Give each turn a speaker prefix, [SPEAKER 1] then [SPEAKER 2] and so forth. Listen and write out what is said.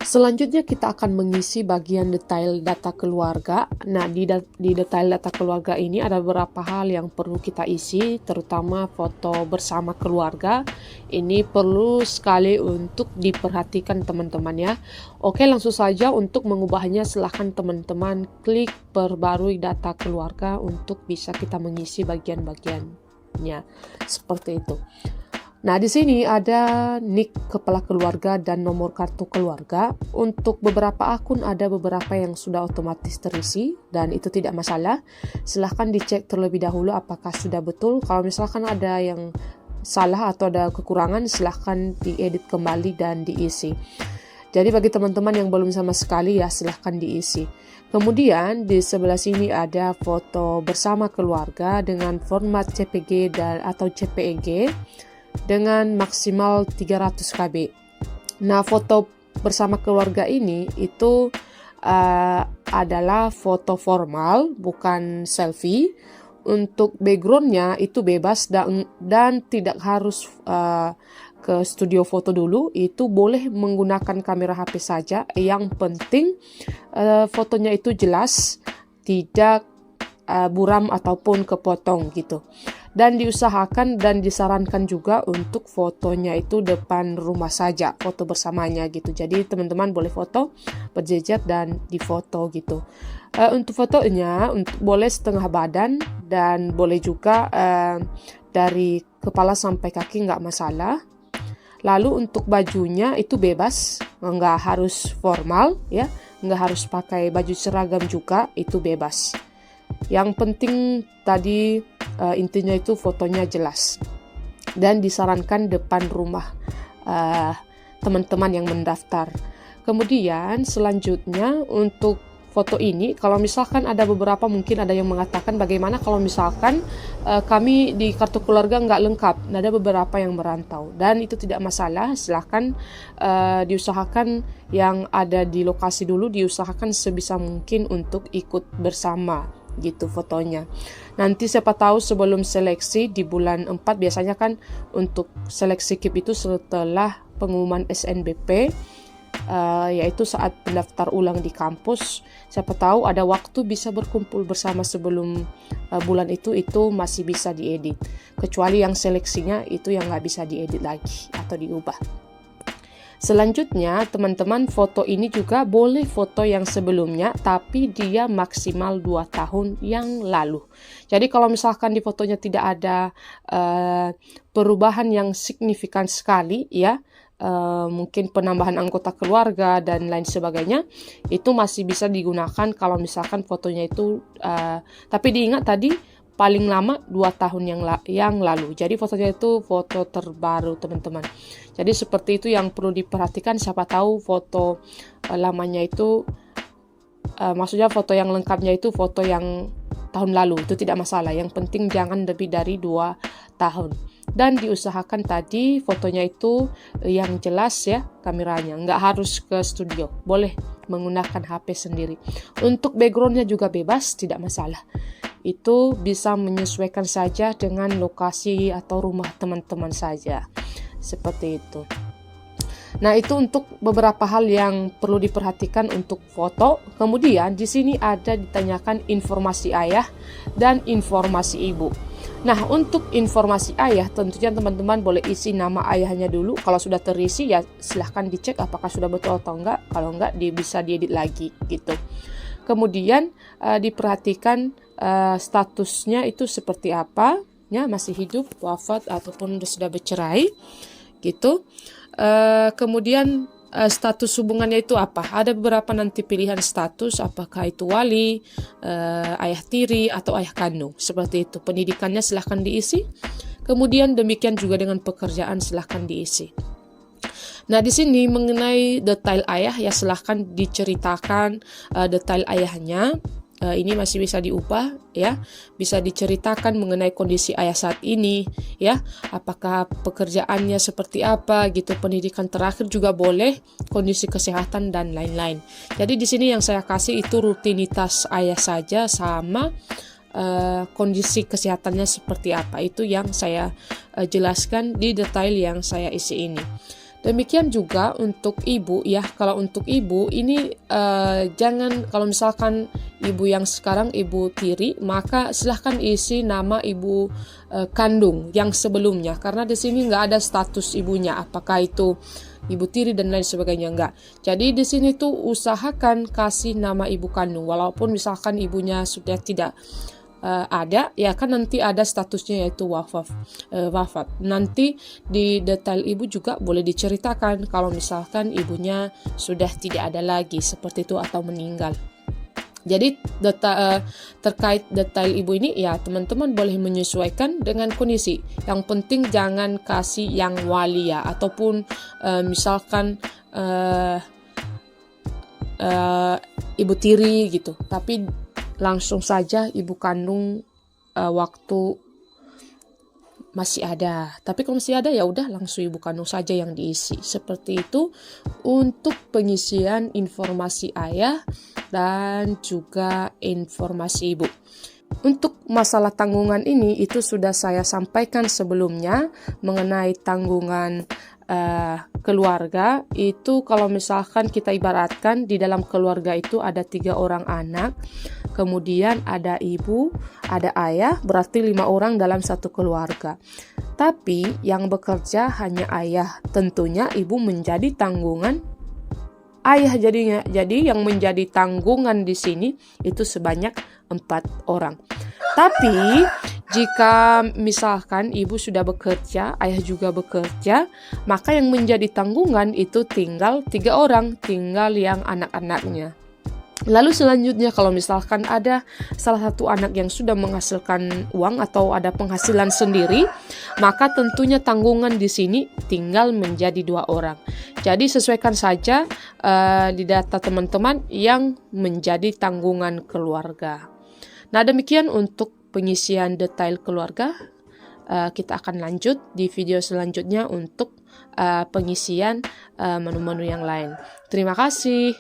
[SPEAKER 1] Selanjutnya kita akan mengisi bagian detail data keluarga. Nah, di detail data keluarga ini ada beberapa hal yang perlu kita isi, terutama foto bersama keluarga. Ini perlu sekali untuk diperhatikan teman-teman ya. Oke, langsung saja untuk mengubahnya silahkan teman-teman klik perbarui data keluarga untuk bisa kita mengisi bagian-bagiannya. Seperti itu. Nah, di sini ada nik kepala keluarga dan nomor kartu keluarga. Untuk beberapa akun ada beberapa yang sudah otomatis terisi dan itu tidak masalah. Silahkan dicek terlebih dahulu apakah sudah betul. Kalau misalkan ada yang salah atau ada kekurangan, silahkan diedit kembali dan diisi. Jadi bagi teman-teman yang belum sama sekali ya silahkan diisi. Kemudian di sebelah sini ada foto bersama keluarga dengan format CPG atau JPEG dengan maksimal 300 KB. Nah, foto bersama keluarga ini itu adalah foto formal, bukan selfie. Untuk backgroundnya itu bebas dan tidak harus ke studio foto dulu. Itu boleh menggunakan kamera HP saja. Yang penting fotonya itu jelas, tidak buram ataupun kepotong gitu. Dan diusahakan dan disarankan juga untuk fotonya itu depan rumah saja, foto bersamanya gitu. Jadi teman-teman boleh foto berjejer dan difoto gitu. Untuk fotonya boleh setengah badan dan boleh juga dari kepala sampai kaki nggak masalah. Lalu untuk bajunya itu bebas, nggak harus formal ya, nggak harus pakai baju seragam juga, itu bebas. Yang penting tadi intinya itu fotonya jelas dan disarankan depan rumah teman-teman yang mendaftar. Kemudian selanjutnya untuk foto ini, kalau misalkan ada beberapa mungkin ada yang mengatakan bagaimana kalau misalkan kami di kartu keluarga nggak lengkap, ada beberapa yang merantau dan itu tidak masalah. Silahkan diusahakan yang ada di lokasi dulu diusahakan sebisa mungkin untuk ikut bersama gitu fotonya. Nanti siapa tahu sebelum seleksi di bulan 4 biasanya kan untuk seleksi KIP itu setelah pengumuman SNBP yaitu saat pendaftar ulang di kampus. Siapa tahu ada waktu bisa berkumpul bersama sebelum bulan itu masih bisa diedit. Kecuali yang seleksinya itu yang nggak bisa diedit lagi atau diubah. Selanjutnya, teman-teman foto ini juga boleh foto yang sebelumnya, tapi dia maksimal 2 tahun yang lalu. Jadi kalau misalkan di fotonya tidak ada perubahan yang signifikan sekali, ya, mungkin penambahan anggota keluarga dan lain sebagainya, itu masih bisa digunakan kalau misalkan fotonya itu, tapi diingat tadi, paling lama 2 tahun yang lalu. Jadi fotonya itu foto terbaru teman-teman. Jadi seperti itu yang perlu diperhatikan. Siapa tahu foto lamanya itu maksudnya foto yang lengkapnya itu foto yang tahun lalu. Itu tidak masalah. Yang penting jangan lebih dari 2 tahun. Dan diusahakan tadi fotonya itu yang jelas ya kameranya. Nggak harus ke studio. Boleh menggunakan HP sendiri. Untuk backgroundnya juga bebas, tidak masalah. Itu bisa menyesuaikan saja dengan lokasi atau rumah teman-teman saja. Seperti itu. Nah, itu untuk beberapa hal yang perlu diperhatikan untuk foto. Kemudian di sini ada ditanyakan informasi ayah dan informasi ibu. Nah, untuk informasi ayah tentunya teman-teman boleh isi nama ayahnya dulu. Kalau sudah terisi ya silahkan dicek apakah sudah betul atau enggak. Kalau enggak bisa diedit lagi gitu. Kemudian diperhatikan statusnya itu seperti apa, ya masih hidup, wafat ataupun sudah bercerai, gitu. Kemudian status hubungannya itu apa? Ada beberapa nanti pilihan status, apakah itu wali, ayah tiri atau ayah kandung, seperti itu. Pendidikannya silahkan diisi. Kemudian demikian juga dengan pekerjaan silahkan diisi. Nah, di sini mengenai detail ayah ya silahkan diceritakan detail ayahnya. Ini masih bisa diubah ya, bisa diceritakan mengenai kondisi ayah saat ini ya, apakah pekerjaannya seperti apa gitu, pendidikan terakhir juga boleh, kondisi kesehatan dan lain-lain. Jadi di sini yang saya kasih itu rutinitas ayah saja sama kondisi kesehatannya seperti apa, itu yang saya jelaskan di detail yang saya isi ini. Demikian juga untuk ibu ya. Kalau untuk ibu ini jangan, kalau misalkan ibu yang sekarang ibu tiri, maka silahkan isi nama ibu kandung yang sebelumnya, karena di sini nggak ada status ibunya, apakah itu ibu tiri dan lain sebagainya, enggak. Jadi di sini tuh usahakan kasih nama ibu kandung, walaupun misalkan ibunya sudah tidak ada, ya kan nanti ada statusnya yaitu wafat. Nanti di detail ibu juga boleh diceritakan kalau misalkan ibunya sudah tidak ada lagi seperti itu atau meninggal. Jadi terkait detail ibu ini ya teman-teman boleh menyesuaikan dengan kondisi. Yang penting jangan kasih yang walia ataupun misalkan ibu tiri gitu, tapi langsung saja ibu kandung waktu masih ada. Tapi kalau masih ada ya udah langsung ibu kandung saja yang diisi. Seperti itu untuk pengisian informasi ayah dan juga informasi ibu. Untuk masalah tanggungan ini itu sudah saya sampaikan sebelumnya mengenai tanggungan keluarga. Itu kalau misalkan kita ibaratkan di dalam keluarga itu ada 3 orang anak, kemudian ada ibu, ada ayah, berarti 5 orang dalam satu keluarga. Tapi yang bekerja hanya ayah, tentunya ibu menjadi tanggungan ayah jadinya. Jadi yang menjadi tanggungan di sini itu sebanyak 4 orang. Tapi jika misalkan ibu sudah bekerja, ayah juga bekerja, maka yang menjadi tanggungan itu tinggal 3 orang, tinggal yang anak-anaknya. Lalu selanjutnya kalau misalkan ada salah satu anak yang sudah menghasilkan uang atau ada penghasilan sendiri, maka tentunya tanggungan di sini tinggal menjadi 2 orang. Jadi sesuaikan saja di data teman-teman yang menjadi tanggungan keluarga. Nah, demikian untuk pengisian detail keluarga. Kita akan lanjut di video selanjutnya untuk pengisian menu-menu yang lain. Terima kasih.